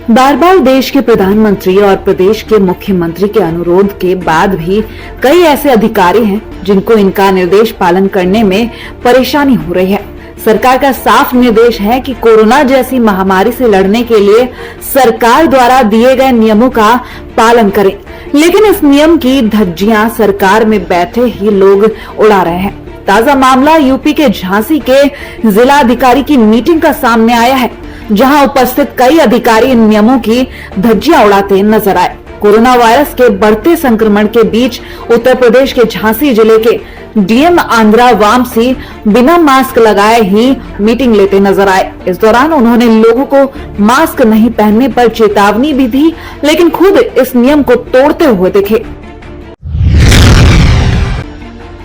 बार बार देश के प्रधानमंत्री और प्रदेश के मुख्यमंत्री के अनुरोध के बाद भी कई ऐसे अधिकारी हैं जिनको इनका निर्देश पालन करने में परेशानी हो रही है। सरकार का साफ निर्देश है कि कोरोना जैसी महामारी से लड़ने के लिए सरकार द्वारा दिए गए नियमों का पालन करें, लेकिन इस नियम की धज्जियां सरकार में बैठे ही लोग उड़ा रहे हैं। ताजा मामला यूपी के झांसी के जिला अधिकारी की मीटिंग का सामने आया है, जहां उपस्थित कई अधिकारी इन नियमों की धज्जियां उड़ाते नजर आए। कोरोना वायरस के बढ़ते संक्रमण के बीच उत्तर प्रदेश के झांसी जिले के डीएम आंध्रा वामसी बिना मास्क लगाए ही मीटिंग लेते नजर आए। इस दौरान उन्होंने लोगों को मास्क नहीं पहनने पर चेतावनी भी दी, लेकिन खुद इस नियम को तोड़ते हुए दिखे।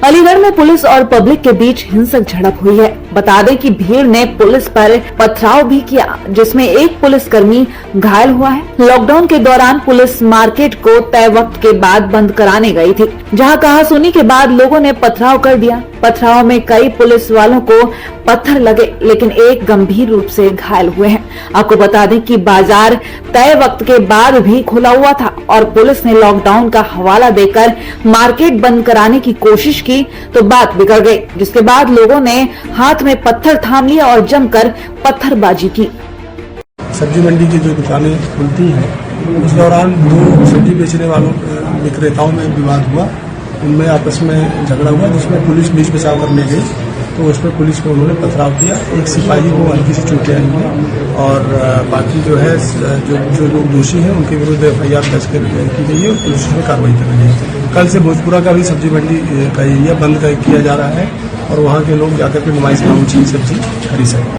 अलीगढ़ में पुलिस और पब्लिक के बीच हिंसक झड़प हुई है। बता दें कि भीड़ ने पुलिस पर पथराव भी किया, जिसमें एक पुलिसकर्मी घायल हुआ है। लॉकडाउन के दौरान पुलिस मार्केट को तय वक्त के बाद बंद कराने गई थी, जहां कहासुनी के बाद लोगों ने पथराव कर दिया। पथराव में कई पुलिस वालों को पत्थर लगे, लेकिन एक गंभीर रूप से घायल हुए हैं। आपको बता दें कि बाजार तय वक्त के बाद भी खुला हुआ था और पुलिस ने लॉकडाउन का हवाला देकर मार्केट बंद कराने की कोशिश की तो बात बिगड़ गई, जिसके बाद लोगों ने हाथ में पत्थर थाम लिया और जमकर पत्थरबाजी की। सब्जी मंडी की जो दुकानें खुलती हैं, उस दौरान दो सब्जी बेचने वालों विक्रेताओं में विवाद हुआ। उनमें आपस में झगड़ा हुआ, जिसमें पुलिस बीच बचाव करने गई तो उसमें पुलिस को उन्होंने पथराव किया। एक सिपाही को हल्की सी चोटें आई हैं और बाकी जो है जो लोग दोषी हैं उनके विरुद्ध FIR दर्ज की गई है और पुलिस में कार्रवाई कर रही है। कल से भोजपुरा का भी सब्जी मंडी का एरिया बंद किया जा रहा है और वहाँ के लोग जाकर के नुमाइश में ऊँची सब्जी खरीद सकें।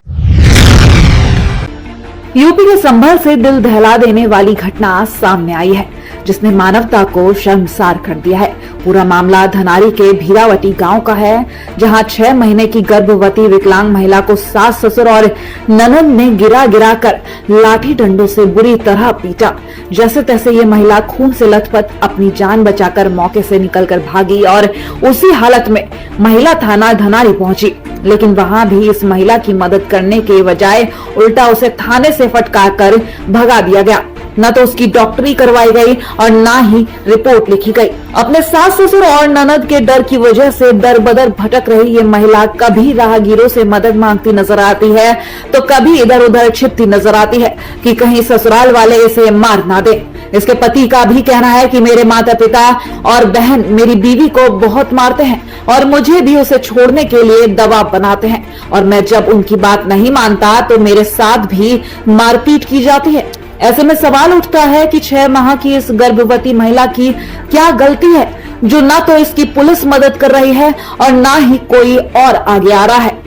यूपी के संभल से दिल दहला देने वाली घटना सामने आई है, जिसने मानवता को शर्मसार कर दिया है। पूरा मामला धनारी के भीरावटी गांव का है, जहां 6 महीने की गर्भवती विकलांग महिला को सास ससुर और ननद ने गिरा कर लाठी डंडों से बुरी तरह पीटा। जैसे तैसे ये महिला खून से लथपथ अपनी जान बचाकर मौके से निकलकर भागी और उसी हालत में महिला थाना धनारी पहुंची, लेकिन वहां भी इस महिला की मदद करने के बजाय उल्टा उसे थाने से फटकारकर भगा दिया गया। न तो उसकी डॉक्टरी करवाई गई और न ही रिपोर्ट लिखी गई। अपने सास ससुर और ननद के डर की वजह से दर बदर भटक रही ये महिला कभी राहगीरों से मदद मांगती नजर आती है तो कभी इधर उधर छिपती नजर आती है कि कहीं ससुराल वाले इसे मार ना दे। इसके पति का भी कहना है कि मेरे माता पिता और बहन मेरी बीवी को बहुत मारते हैं और मुझे भी उसे छोड़ने के लिए दबाव बनाते हैं, और मैं जब उनकी बात नहीं मानता तो मेरे साथ भी मारपीट की जाती है। ऐसे में सवाल उठता है कि 6 माह की इस गर्भवती महिला की क्या गलती है जो ना तो इसकी पुलिस मदद कर रही है और ना ही कोई और आगे आ रहा है।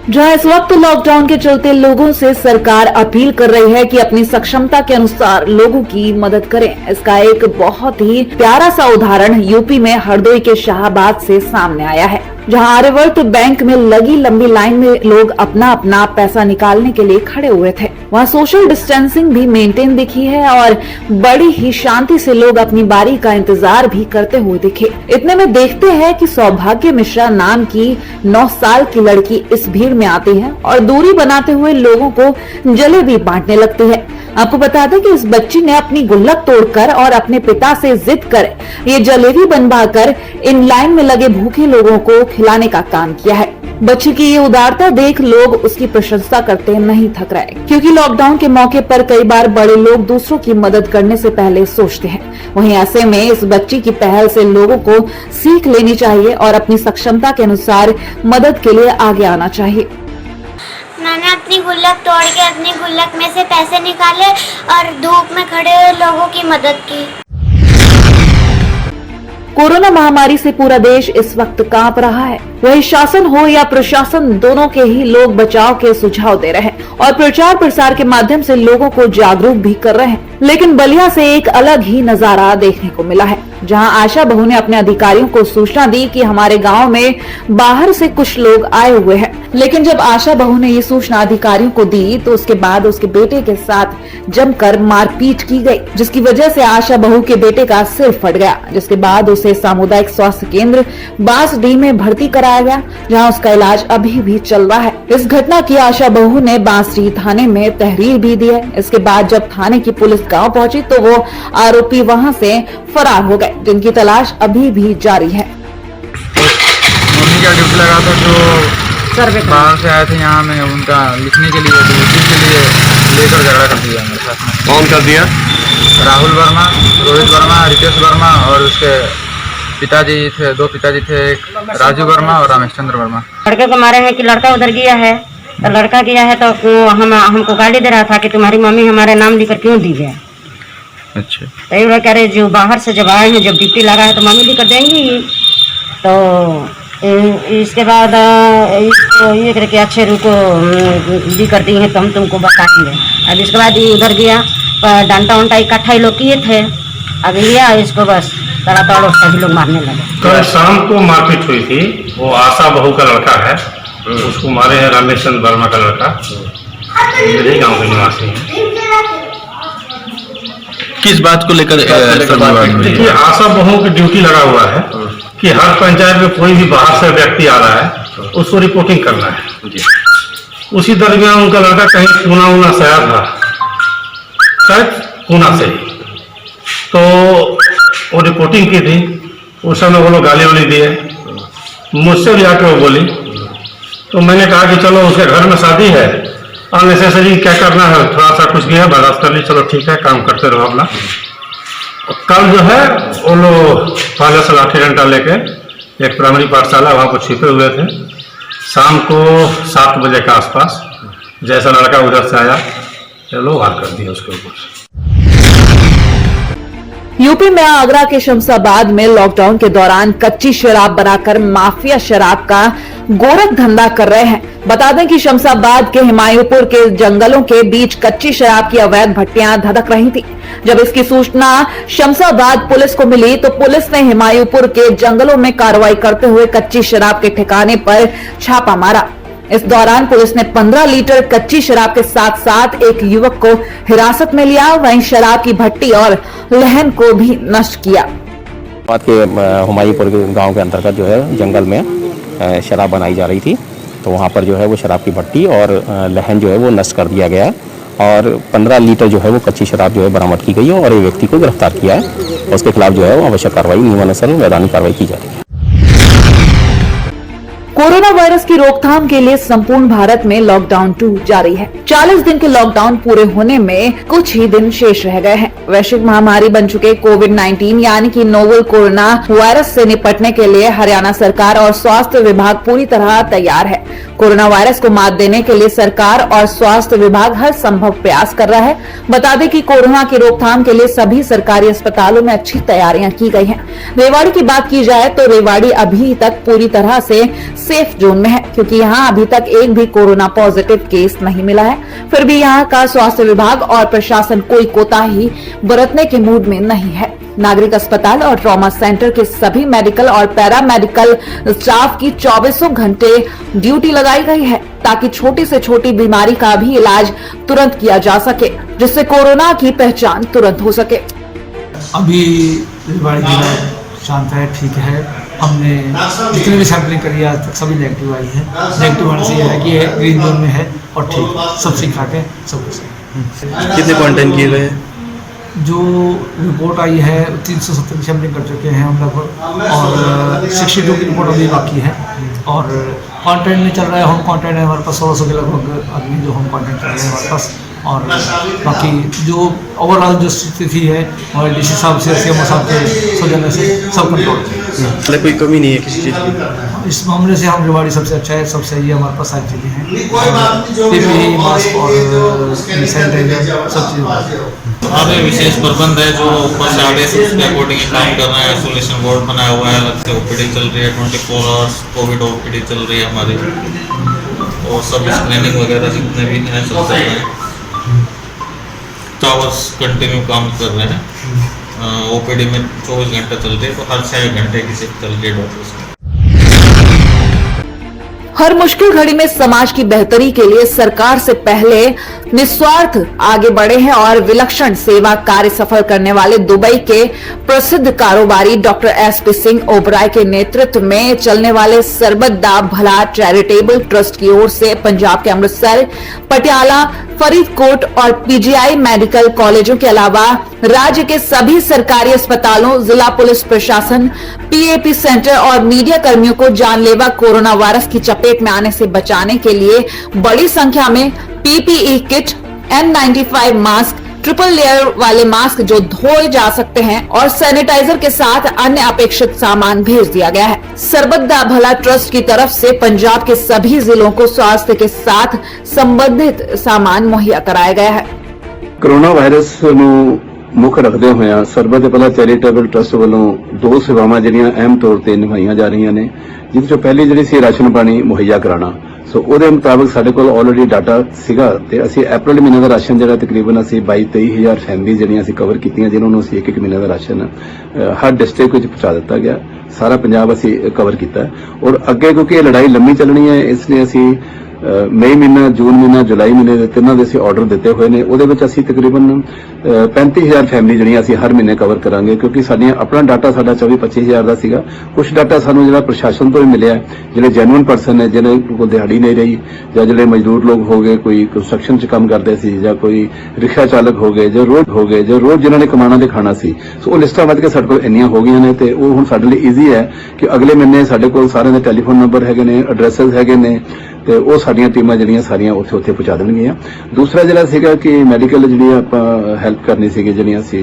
जहां इस वक्त लॉकडाउन के चलते लोगों से सरकार अपील कर रही है कि अपनी सक्षमता के अनुसार लोगों की मदद करें। इसका एक बहुत ही प्यारा सा उदाहरण यूपी में हरदोई के शाहबाद से सामने आया है, जहां आर्यवर्त बैंक में लगी लंबी लाइन में लोग अपना अपना पैसा निकालने के लिए खड़े हुए थे। वहां सोशल डिस्टेंसिंग भी मेंटेन दिखी है और बड़ी ही शांति से लोग अपनी बारी का इंतजार भी करते हुए दिखे। इतने में देखते हैं कि सौभाग्य मिश्रा नाम की 9 साल की लड़की इस भीड़ में आती है और दूरी बनाते हुए लोगों को जलेबी बांटने लगती है। आपको बता दें कि इस बच्ची ने अपनी गुल्लक तोड़कर और अपने पिता से जिद कर ये जलेबी बनवाकर इन लाइन में लगे भूखे लोगों को खिलाने का काम किया है। बच्ची की ये उदारता देख लोग उसकी प्रशंसा करते नहीं थक रहे, क्योंकि लॉकडाउन के मौके पर कई बार बड़े लोग दूसरों की मदद करने से पहले सोचते हैं। वहीं ऐसे में इस बच्ची की पहल से लोगों को सीख लेनी चाहिए और अपनी सक्षमता के अनुसार मदद के लिए आगे आना चाहिए। मैंने अपनी गुल्लक तोड़ के अपनी गुल्लक में से पैसे निकाले और धूप में खड़े हुए लोगों की मदद की। कोरोना महामारी से पूरा देश इस वक्त कांप रहा है। वही शासन हो या प्रशासन, दोनों के ही लोग बचाव के सुझाव दे रहे हैं और प्रचार प्रसार के माध्यम से लोगों को जागरूक भी कर रहे हैं। लेकिन बलिया से एक अलग ही नजारा देखने को मिला है, जहां आशा बहू ने अपने अधिकारियों को सूचना दी कि हमारे गांव में बाहर से कुछ लोग आए हुए हैं। लेकिन जब आशा बहू ने ये सूचना अधिकारियों को दी तो उसके बाद उसके बेटे के साथ जमकर मारपीट की गई, जिसकी वजह से आशा बहू के बेटे का सिर फट गया, जिसके बाद उसे सामुदायिक स्वास्थ्य केंद्र बांसडीह में भर्ती कराया लाया गया, जहां उसका इलाज अभी भी चल रहा है। इस घटना की आशा बहू ने बांसरी थाने में तहरीर भी दी है। इसके बाद जब थाने की पुलिस गांव पहुंची तो वो आरोपी वहां से फरार हो गए, जिनकी तलाश अभी भी जारी है। मम्मी का ड्यूटी लगा था जो बाहर से आए थे यहाँ में उनका लिखने के लिए, तो उसी के लिए लेकर झगड़ा कर दिया मेरे साथ में। कौन कर दिया? राहुल वर्मा, रोहित वर्मा, रितेश वर्मा और उसके पिताजी थे, दो पिताजी थे, एक राजू वर्मा और रमेश चंद्र वर्मा। लड़के को मारे हैं कि लड़का उधर गया है, तो लड़का गया है तो हमको गाली दे रहा था कि तुम्हारी मम्मी हमारे नाम लिखकर क्यों दी है। अच्छा, तो ये कह रहे जो बाहर से जब आए हैं, जब ड्यूटी लगा है तो मम्मी लिखकर देंगी। तो इसके बाद ये कह के अच्छे रुको दी कर दी है तो हम तुमको बताएंगे। अब इसके बाद ये उधर गया, डंटा उंटा इकट्ठा ही लोग किए थे, अब गया इसको बस तड़ातड़ सभी लोग मारने लगे। कल शाम को मारपीट हुई थी। वो आशा बहू का लड़का है, उसको मारे हैं रमेश चंद्र वर्मा का लड़का, मेरे गांव के निवासी है। किस बात को लेकर देखिए, आशा बहू की ड्यूटी लगा हुआ है कि हर पंचायत में कोई भी बाहर से व्यक्ति आ रहा है उसको रिपोर्टिंग करना है। उसी दरमियान उनका लड़का कहीं पूना उना से आया था, शायद पूना से, तो वो रिपोर्टिंग की थी। उस समय वो लोग गाली वाली दिए, मुझसे भी आके वो बोली, तो मैंने कहा कि चलो उसके घर में शादी है, अननेसेसरी क्या करना है, थोड़ा सा कुछ भी है बर्दाश्त कर ली, चलो ठीक है, काम करते रहो अपना। कल जो है वो लोग पहले से लाठी डंडा लेके एक प्राइमरी पाठशाला वहाँ पर छिपे हुए थे। शाम को 7 बजे के आसपास जैसा लड़का उधर से आया, चलो वार कर दिया उसके ऊपर। यूपी में आगरा के शमशाबाद में लॉकडाउन के दौरान कच्ची शराब बनाकर माफिया शराब का गोरख धंधा कर रहे हैं। बता दें कि शमशाबाद के हिमायूपुर के जंगलों के बीच कच्ची शराब की अवैध भट्टियां धधक रही थी। जब इसकी सूचना शमशाबाद पुलिस को मिली तो पुलिस ने हिमायूपुर के जंगलों में कार्रवाई करते हुए कच्ची शराब के ठिकाने पर छापा मारा। इस दौरान पुलिस ने 15 लीटर कच्ची शराब के साथ साथ एक युवक को हिरासत में लिया, वहीं शराब की भट्टी और लहन को भी नष्ट किया। बात के हुमायूंपुर के गांव के अंतर्गत जो है जंगल में शराब बनाई जा रही थी, तो वहां पर जो है वो शराब की भट्टी और लहन जो है वो नष्ट कर दिया गया और 15 लीटर जो है वो कच्ची शराब जो है बरामद की गई है और एक व्यक्ति को गिरफ्तार किया है। उसके खिलाफ जो है वो आवश्यक कार्रवाई नियमानुसार वैधानिक कार्रवाई की जा रही है। कोरोना वायरस की रोकथाम के लिए संपूर्ण भारत में लॉकडाउन 2 जारी है। 40 दिन के लॉकडाउन पूरे होने में कुछ ही दिन शेष रह गए हैं। वैश्विक महामारी बन चुके कोविड-19 यानी कि नोवेल कोरोना वायरस से निपटने के लिए हरियाणा सरकार और स्वास्थ्य विभाग पूरी तरह तैयार है। कोरोना वायरस को मात देने के लिए सरकार और स्वास्थ्य विभाग हर संभव प्रयास कर रहा है। बता दें कि कोरोना की रोकथाम के लिए सभी सरकारी अस्पतालों में अच्छी तैयारियां की गई हैं। रेवाड़ी की बात की जाए तो रेवाड़ी अभी तक पूरी तरह से सेफ जोन में है, क्योंकि यहाँ अभी तक एक भी कोरोना पॉजिटिव केस नहीं मिला है। फिर भी यहाँ का स्वास्थ्य विभाग और प्रशासन कोई कोताही बरतने के मूड में नहीं है। नागरिक अस्पताल और ट्रॉमा सेंटर के सभी मेडिकल और पैरा मेडिकल स्टाफ की 24 घंटे ड्यूटी लगाई गई है, ताकि छोटी से छोटी बीमारी का भी इलाज तुरंत किया जा सके, जिससे कोरोना की पहचान तुरंत हो सके। अभी रेवाड़ी जिला शांत है, ठीक है। हमने जितने भी सैंपलिंग करी है आज तक सभी नेगेटिव आई है। नेगेटिव आने से यह है कि ये ग्रीन जोन में है और ठीक सब सिखा के सब कुछ। कितने क्वारंटाइन किए गए? जो रिपोर्ट आई है 370 की सैंपलिंग कर चुके हैं हम लगभग, और 62 की रिपोर्ट अभी बाकी है। और क्वारंटाइन में चल रहा है, होम क्वारंटाइन है हमारे पास 1600 के लगभग आदमी जो होम क्वारंटाइन कर रहे हैं हमारे पास। और बाकी जो ओवरऑल जो स्थिति है हमारे डीसी साहब से सीएमओ साहब के सौजन्य से सब कंट्रोल है। कोई कमी नहीं है किसी चीज़ की? इस मामले से हम रेवाड़ी सबसे अच्छा है, सबसे सही है, हमारे पास सारी चीज़ें हैं, PPE, मास्क और सैनिटाइजर सब चीज़ें। अभी विशेष प्रबंध है जो ऊपर से आदेश उसके अकॉर्डिंग काम कर रहे हैं। आइसोलेशन बोर्ड बनाया हुआ है, अलग से ओपीडी चल रही है, 24 आवर्स कोविड ओपीडी चल रही है हमारी, और सब स्क्रीनिंग वगैरह जितने भी हैं सब चल रहे हैं। आवर्स कंटिन्यू काम कर रहे हैं। ओपीडी में 24 घंटे चल रही है, तो हर 6 घंटे की शिफ्ट चल रही है डॉक्टर्स की। हर मुश्किल घड़ी में समाज की बेहतरी के लिए सरकार से पहले निस्वार्थ आगे बढ़े हैं और विलक्षण सेवा कार्य सफल करने वाले दुबई के प्रसिद्ध कारोबारी डॉक्टर एसपी सिंह ओबराय के नेतृत्व में चलने वाले सरबत दा भला चैरिटेबल ट्रस्ट की ओर से पंजाब के अमृतसर, पटियाला, फरीदकोट और पीजीआई मेडिकल कॉलेजों के अलावा राज्य के सभी सरकारी अस्पतालों, जिला पुलिस प्रशासन, पीएपी सेंटर और मीडिया कर्मियों को जानलेवा कोरोना वायरस की चपेट में आने से बचाने के लिए बड़ी संख्या में PPE kit, N95 mask, triple layer वाले मास्क जो धोए जा सकते हैं और सैनिटाइजर के साथ अन्य अपेक्षित सामान भेज दिया गया है। सरबत दा भला ट्रस्ट की तरफ से पंजाब के सभी जिलों को स्वास्थ्य के साथ संबंधित सामान मुहैया कराया गया है। कोरोना वायरस ਨੂੰ ਮੁੱਖ ਰੱਖਦੇ ਹੋਇਆ ਸਰਬਤ ਦਾ ਭਲਾ ਚੈਰੀਟੇਬਲ ਟਰਸਟ ਵੱਲੋਂ ਦੋ ਸੇਵਾਵਾਂ ਜਿਹੜੀਆਂ ਅਹਿਮ ਤੌਰ ਤੇ ਨਿਭਾਈਆਂ ਜਾ ਰਹੀਆਂ ਨੇ, ਜਿਸ ਤੋਂ ਪਹਿਲੀ ਜਿਹੜੀ ਸੀ ਰਾਸ਼ਨ ਪਾਣੀ ਮੁਹੱਈਆ ਕਰਾਉਣਾ। ਸੋ ਉਹਦੇ ਮੁਤਾਬਕ ਸਾਡੇ ਕੋਲ ਆਲਰੇਡੀ ਡਾਟਾ ਸੀਗਾ ਤੇ ਅਸੀਂ ਅਪ੍ਰੈਲ ਮਹੀਨੇ ਦਾ ਰਾਸ਼ਨ ਜਿਹੜਾ ਤਕਰੀਬਨ ਅਸੀਂ 22-23,000 ਫੈਮਿਲੀ ਜਿਹੜੀਆਂ ਅਸੀਂ ਕਵਰ ਕੀਤੀਆਂ, ਜਿਨ੍ਹਾਂ ਨੂੰ ਅਸੀਂ ਇੱਕ ਮਹੀਨੇ ਦਾ ਰਾਸ਼ਨ ਹਰ ਡਿਸਟ੍ਰਿਕਟ ਵਿੱਚ ਪਹੁੰਚਾ ਦਿੱਤਾ ਗਿਆ। ਸਾਰਾ ਪੰਜਾਬ ਅਸੀਂ ਕਵਰ ਕੀਤਾ ਔਰ ਅੱਗੇ ਕਿਉਂਕਿ ਇਹ ਲੜਾਈ ਲੰਮੀ ਚੱਲਣੀ ਹੈ, ਇਸ ਲਈ ਅਸੀਂ ਮਈ ਮਹੀਨਾ, ਜੂਨ ਮਹੀਨਾ, ਜੁਲਾਈ ਮਹੀਨੇ ਦੇ ਤਿੰਨਾਂ ਦੇ ਅਸੀਂ ਆਰਡਰ ਦਿੱਤੇ ਹੋਏ ਨੇ। ਉਹਦੇ ਵਿੱਚ ਅਸੀਂ ਤਕਰੀਬਨ 35,000 ਫੈਮਿਲੀ ਜਿਹੜੀਆਂ ਅਸੀਂ ਹਰ ਮਹੀਨੇ ਕਵਰ ਕਰਾਂਗੇ, ਕਿਉਂਕਿ ਸਾਡੀਆਂ ਆਪਣਾ ਡਾਟਾ ਸਾਡਾ 24-25,000 ਦਾ ਸੀਗਾ। ਕੁਝ ਡਾਟਾ ਸਾਨੂੰ ਜਿਹੜਾ ਪ੍ਰਸ਼ਾਸਨ ਤੋਂ ਹੀ ਮਿਲਿਆ, ਜਿਹੜੇ ਜੈਨੂਇਨ ਪਰਸਨ ਨੇ, ਜਿਹਨਾਂ ਕੋਲ ਦਿਹਾੜੀ ਨਹੀਂ ਰਹੀ, ਜਾਂ ਜਿਹੜੇ ਮਜ਼ਦੂਰ ਲੋਕ ਹੋ ਗਏ, ਕੋਈ ਕੰਸਟਰਕਸ਼ਨ 'ਚ ਕੰਮ ਕਰਦੇ ਸੀ, ਜਾਂ ਕੋਈ ਰਿਕਸ਼ਾ ਚਾਲਕ ਹੋ ਗਏ, ਜਾਂ ਰੋਜ਼ ਜਿਨ੍ਹਾਂ ਨੇ ਕਮਾਣਾ ਤੇ ਖਾਣਾ ਸੀ। ਸੋ ਉਹ ਲਿਸਟਾਂ ਵੱਧ ਕੇ ਸਾਡੇ ਕੋਲ ਇੰਨੀਆਂ ਹੋ ਗਈਆਂ ਨੇ ਤੇ ਉਹ ਹੁਣ ਸਾਡੇ ਲਈ ਈਜ਼ੀ ਹੈ ਕਿ ਅਗਲੇ ਮਹੀਨੇ ਸਾਡੇ ਕੋਲ ਸਾਰਿਆਂ ਦੇ ਟੈਲੀਫੋਨ ਨੰਬਰ ਹੈਗੇ ਨੇ, ਐਡਰੈਸਸ ਹੈਗੇ ਨੇ ਤੇ ਉਹ ਸਾਡੀਆਂ ਟੀਮਾਂ ਜਿਹੜੀਆਂ ਸਾਰੀਆਂ ਉੱਥੇ ਪਹੁੰਚਾ ਦੇਣਗੀਆਂ। ਦੂਸਰਾ ਜਿਹੜਾ ਸੀਗਾ ਕਿ ਮੈਡੀਕਲ ਜਿਹੜੀ ਆਪਾਂ ਹੈਲਪ ਕਰਨੀ ਸੀਗੀ, ਜਿਹੜੀਆਂ ਅਸੀਂ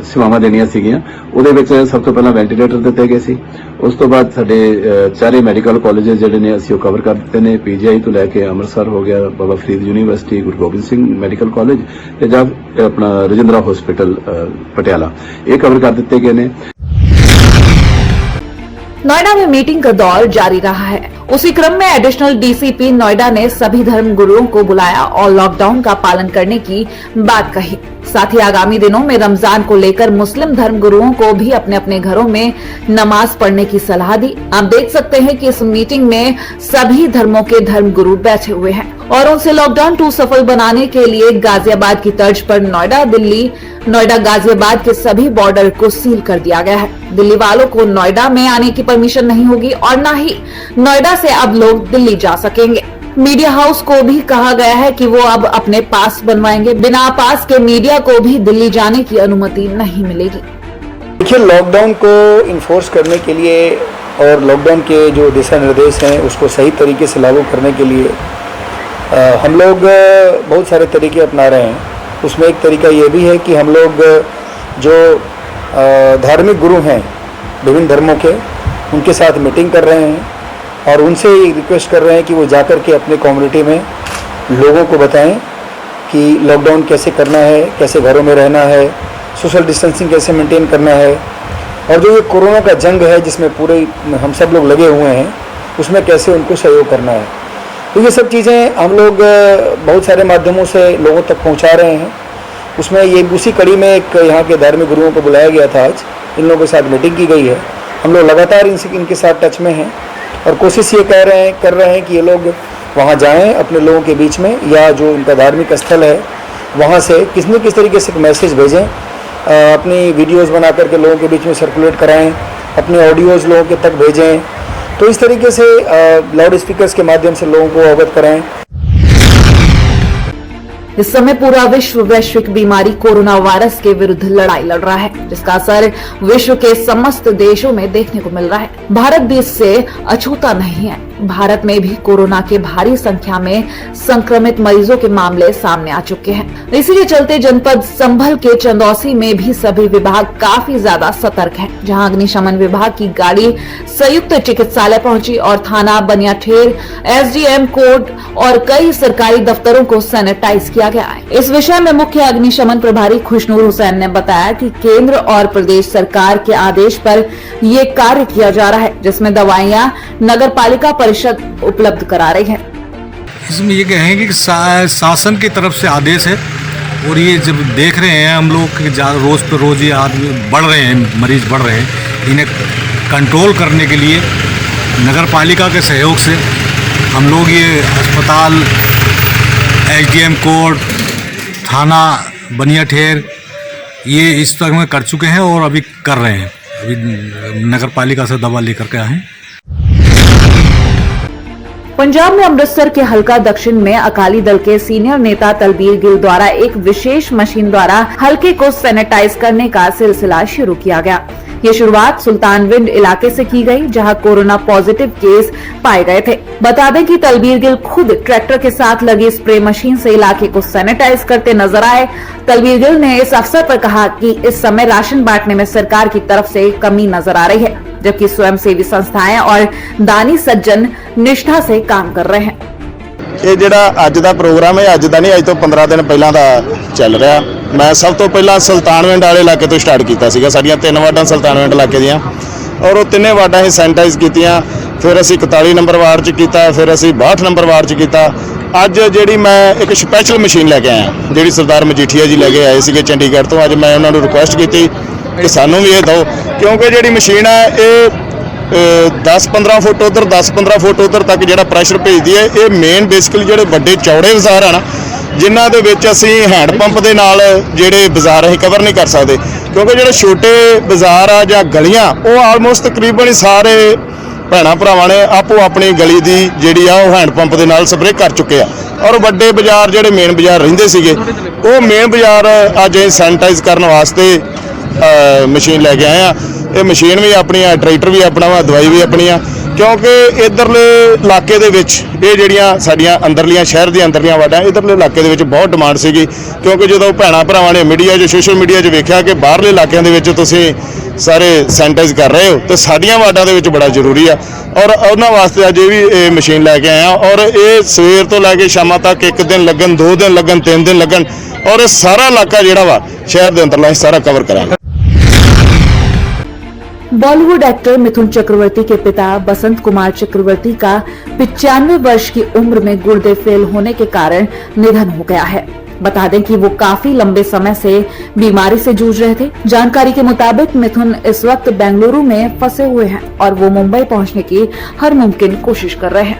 ਸੇਵਾਵਾਂ ਦੇਣੀਆਂ ਸੀਗੀਆਂ, ਉਹਦੇ ਵਿੱਚ ਸਭ ਤੋਂ ਪਹਿਲਾਂ ਵੈਂਟੀਲੇਟਰ ਦਿੱਤੇ ਗਏ ਸੀ। ਉਸ ਤੋਂ ਬਾਅਦ ਸਾਡੇ ਚਾਰੇ ਮੈਡੀਕਲ ਕਾਲਜ ਜਿਹੜੇ ਨੇ ਅਸੀਂ ਉਹ ਕਵਰ ਕਰ ਦਿੱਤੇ ਨੇ। ਪੀਜੀਆਈ ਤੋਂ ਲੈ ਕੇ ਅੰਮ੍ਰਿਤਸਰ ਹੋ ਗਿਆ, Baba Farid university, Guru Gobind Singh medical college, जब अपना रजिंद्रा हॉस्पिटल पटियाला, ये कवर कर दिए गए ने। नोएडा में मीटिंग का दौर जारी रहा है। उसी क्रम में एडिशनल डीसीपी नोएडा ने सभी धर्म गुरुओं को बुलाया और लॉकडाउन का पालन करने की बात कही। साथ ही आगामी दिनों में रमजान को लेकर मुस्लिम धर्म गुरुओं को भी अपने अपने घरों में नमाज पढ़ने की सलाह दी। आप देख सकते हैं कि इस मीटिंग में सभी धर्मों के धर्म गुरु बैठे हुए हैं और उनसे लॉकडाउन 2 सफल बनाने के लिए गाजियाबाद की तर्ज पर नोएडा, दिल्ली, नोएडा गाजियाबाद के सभी बॉर्डर को सील कर दिया गया है। दिल्ली वालों को नोएडा में आने की परमिशन नहीं होगी और न ही नोएडा से अब लोग दिल्ली जा सकेंगे। मीडिया हाउस को भी कहा गया है कि वो अब अपने पास बनवाएंगे। बिना पास के मीडिया को भी दिल्ली जाने की अनुमति नहीं मिलेगी। देखिए, लॉकडाउन को इन्फोर्स करने के लिए और लॉकडाउन के जो दिशा निर्देश हैं उसको सही तरीके से लागू करने के लिए हम लोग बहुत सारे तरीके अपना रहे हैं। उसमें एक तरीका ये भी है कि हम लोग जो धार्मिक गुरु हैं विभिन्न धर्मों के, उनके साथ मीटिंग कर रहे हैं और उनसे रिक्वेस्ट कर रहे हैं कि वो जाकर के अपने कम्युनिटी में लोगों को बताएं कि लॉकडाउन कैसे करना है, कैसे घरों में रहना है, सोशल डिस्टेंसिंग कैसे मेंटेन करना है, और जो ये कोरोना का जंग है जिसमें पूरे हम सब लोग लगे हुए हैं, उसमें कैसे उनको सहयोग करना है। तो ये सब चीज़ें हम लोग बहुत सारे माध्यमों से लोगों तक पहुंचा रहे हैं। उसमें ये उसी कड़ी में एक यहाँ के धार्मिक गुरुओं को बुलाया गया था। आज इन लोगों के साथ मीटिंग की गई है। हम लोग लगातार इनके साथ टच में हैं और कोशिश ये कर रहे हैं कि ये लोग वहाँ जाएं अपने लोगों के बीच में, या जो इनका धार्मिक स्थल है वहाँ से किस तरीके से मैसेज भेजें, अपनी वीडियोज़ बना करके लोगों के बीच में सर्कुलेट कराएँ, अपने ऑडियोज़ लोगों के तक भेजें। तो इस तरीके से लाउड स्पीकर्स के माध्यम से लोगों को अवगत कराएं। इस समय पूरा विश्व वैश्विक बीमारी कोरोना वायरस के विरुद्ध लड़ाई लड़ रहा है, जिसका असर विश्व के समस्त देशों में देखने को मिल रहा है। भारत भी इससे अछूता नहीं है। भारत में भी कोरोना के भारी संख्या में संक्रमित मरीजों के मामले सामने आ चुके हैं। इसी के चलते जनपद संभल के चंदौसी में भी सभी विभाग काफी ज्यादा सतर्क हैं, जहां अग्निशमन विभाग की गाड़ी संयुक्त चिकित्सालय पहुंची और थाना बनियाठेर, एसडीएम कोर्ट और कई सरकारी दफ्तरों को सैनिटाइज किया गया है। इस विषय में मुख्य अग्निशमन प्रभारी खुशनूर हुसैन ने बताया कि केंद्र और प्रदेश सरकार के आदेश पर ये कार्य किया जा रहा है, जिसमें दवाइयां नगर पालिका परिषद उपलब्ध करा रही है। इसमें ये कहेंगे कि शासन की तरफ से आदेश है और ये जब देख रहे हैं हम लोग कि रोज पे रोज ये आदमी बढ़ रहे हैं, मरीज बढ़ रहे हैं, इन्हें कंट्रोल करने के लिए नगर पालिका के सहयोग से हम लोग ये अस्पताल, एसडीएम कोर्ट, थाना बनियाठेर ये इस तक में कर चुके हैं और अभी कर रहे हैं। अभी नगर पालिका से दवा लेकर के आए हैं। पंजाब में अमृतसर के हलका दक्षिण में अकाली दल के सीनियर नेता तलबीर गिल द्वारा एक विशेष मशीन द्वारा हलके को सैनिटाइज करने का सिलसिला शुरू किया गया। ये शुरुआत सुल्तानविंड इलाके से की गई, जहां कोरोना पॉजिटिव केस पाए गए थे। बता दें कि तलबीर गिल खुद ट्रैक्टर के साथ लगी स्प्रे मशीन से इलाके को सैनिटाइज करते नजर आए। तलबीर गिल ने इस अवसर पर कहा कि इस समय राशन बांटने में सरकार की तरफ से कमी नजर आ रही है, जबकि स्वयंसेवी संस्थाएं और दानी सज्जन निष्ठा से काम कर रहे हैं। ਇਹ ਜਿਹੜਾ ਅੱਜ ਦਾ ਪ੍ਰੋਗਰਾਮ ਹੈ ਅੱਜ ਦਾ ਨਹੀਂ, ਅੱਜ ਤੋਂ 15 ਦਿਨ ਪਹਿਲਾਂ ਦਾ ਚੱਲ ਰਿਹਾ। ਮੈਂ ਸਭ ਤੋਂ ਪਹਿਲਾਂ ਸੁਲਤਾਨਵਿੰਡ ਵਾਲੇ ਇਲਾਕੇ ਤੋਂ ਸਟਾਰਟ ਕੀਤਾ ਸੀਗਾ। ਸਾਡੀਆਂ 3 ਵਾਰਡਾਂ ਸੁਲਤਾਨਵਿੰਡ ਇਲਾਕੇ ਦੀਆਂ ਔਰ ਉਹ ਤਿੰਨੇ ਵਾਰਡਾਂ ਹੀ ਸੈਨੀਟਾਈਜ਼ ਕੀਤੀਆਂ। ਫਿਰ ਅਸੀਂ 41 ਨੰਬਰ ਵਾਰਡ 'ਚ ਕੀਤਾ, ਫਿਰ ਅਸੀਂ 62 ਨੰਬਰ ਵਾਰਡ 'ਚ ਕੀਤਾ। ਅੱਜ ਜਿਹੜੀ ਮੈਂ ਇੱਕ ਸਪੈਸ਼ਲ ਮਸ਼ੀਨ ਲੈ ਕੇ ਆਇਆ, ਜਿਹੜੀ ਸਰਦਾਰ ਮਜੀਠੀਆ ਜੀ ਲੈ ਕੇ ਆਏ ਸੀਗੇ ਚੰਡੀਗੜ੍ਹ ਤੋਂ। ਅੱਜ ਮੈਂ ਉਹਨਾਂ ਨੂੰ ਰਿਕੁਐਸਟ ਕੀਤੀ ਕਿ ਸਾਨੂੰ ਵੀ ਇਹ ਦਿਓ, ਕਿਉਂਕਿ ਜਿਹੜੀ ਮਸ਼ੀਨ ਹੈ ਇਹ 10-15 ਫੁੱਟ ਉਧਰ 10-15 ਫੁੱਟ ਉਧਰ ਤੱਕ ਜਿਹੜਾ ਪ੍ਰੈਸ਼ਰ ਭੇਜਦੀ ਹੈ। ਇਹ ਮੇਨ ਬੇਸਿਕਲੀ ਜਿਹੜੇ ਵੱਡੇ ਚੌੜੇ ਬਾਜ਼ਾਰ ਆ ਨਾ, ਜਿਨ੍ਹਾਂ ਦੇ ਵਿੱਚ ਅਸੀਂ ਹੈਂਡ ਪੰਪ ਦੇ ਨਾਲ ਜਿਹੜੇ ਬਾਜ਼ਾਰ ਅਸੀਂ ਕਵਰ ਨਹੀਂ ਕਰ ਸਕਦੇ, ਕਿਉਂਕਿ ਜਿਹੜੇ ਛੋਟੇ ਬਾਜ਼ਾਰ ਆ ਜਾਂ ਗਲੀਆਂ ਉਹ ਆਲਮੋਸਟ ਤਕਰੀਬਨ ਸਾਰੇ ਭੈਣਾਂ ਭਰਾਵਾਂ ਨੇ ਆਪੋ ਆਪਣੀ ਗਲੀ ਦੀ ਜਿਹੜੀ ਆ ਉਹ ਹੈਂਡ ਪੰਪ ਦੇ ਨਾਲ ਸਪਰੇਅ ਕਰ ਚੁੱਕੇ ਆ। ਔਰ ਵੱਡੇ ਬਾਜ਼ਾਰ ਜਿਹੜੇ ਮੇਨ ਬਾਜ਼ਾਰ ਰਹਿੰਦੇ ਸੀਗੇ ਉਹ ਮੇਨ ਬਾਜ਼ਾਰ ਅੱਜ ਅਸੀਂ ਸੈਨੀਟਾਈਜ਼ ਕਰਨ ਵਾਸਤੇ ਮਸ਼ੀਨ ਲੈ ਕੇ ਆਏ ਆ। ਇਹ ਮਸ਼ੀਨ ਵੀ ਆਪਣੀ ਆ, ਟਰੈਕਟਰ ਵੀ ਆਪਣਾ ਵਾ, ਦਵਾਈ ਵੀ ਆਪਣੀ ਆ, ਕਿਉਂਕਿ ਇਧਰਲੇ ਇਲਾਕੇ ਦੇ ਵਿੱਚ ਇਹ ਜਿਹੜੀਆਂ ਸਾਡੀਆਂ ਅੰਦਰਲੀਆਂ ਸ਼ਹਿਰ ਦੀਆਂ ਅੰਦਰਲੀਆਂ ਵਾਰਡਾਂ ਇਧਰਲੇ ਇਲਾਕੇ ਦੇ ਵਿੱਚ ਬਹੁਤ ਡਿਮਾਂਡ ਸੀਗੀ, ਕਿਉਂਕਿ ਜਦੋਂ ਭੈਣਾਂ ਭਰਾਵਾਂ ਨੇ ਮੀਡੀਆ 'ਚ ਸੋਸ਼ਲ ਮੀਡੀਆ 'ਚ ਵੇਖਿਆ ਕਿ ਬਾਹਰਲੇ ਇਲਾਕਿਆਂ ਦੇ ਵਿੱਚ ਤੁਸੀਂ ਸਾਰੇ ਸੈਨੀਟਾਈਜ਼ ਕਰ ਰਹੇ ਹੋ ਤੇ ਸਾਡੀਆਂ ਵਾਰਡਾਂ ਦੇ ਵਿੱਚ ਬੜਾ ਜ਼ਰੂਰੀ ਆ। ਔਰ ਉਹਨਾਂ ਵਾਸਤੇ ਅੱਜ ਵੀ ਇਹ ਮਸ਼ੀਨ ਲੈ ਕੇ ਆਏ ਆ। ਔਰ ਇਹ ਸਵੇਰ ਤੋਂ ਲੈ ਕੇ ਸ਼ਾਮਾਂ ਤੱਕ 1 ਦਿਨ ਲੱਗਣ, 2 ਦਿਨ ਲੱਗਣ, 3 ਦਿਨ ਲੱਗਣ, ਔਰ ਇਹ ਸਾਰਾ ਇਲਾਕਾ ਜਿਹੜਾ ਵਾ शहर के अंदर सारा कवर कराएंगे। बॉलीवुड एक्टर मिथुन चक्रवर्ती के पिता बसंत कुमार चक्रवर्ती का 95 वर्ष की उम्र में गुर्दे फेल होने के कारण निधन हो गया है। बता दें कि वो काफी लंबे समय से बीमारी से जूझ रहे थे। जानकारी के मुताबिक मिथुन इस वक्त बेंगलुरु में फंसे हुए हैं और वो मुंबई पहुंचने की हर मुमकिन कोशिश कर रहे हैं।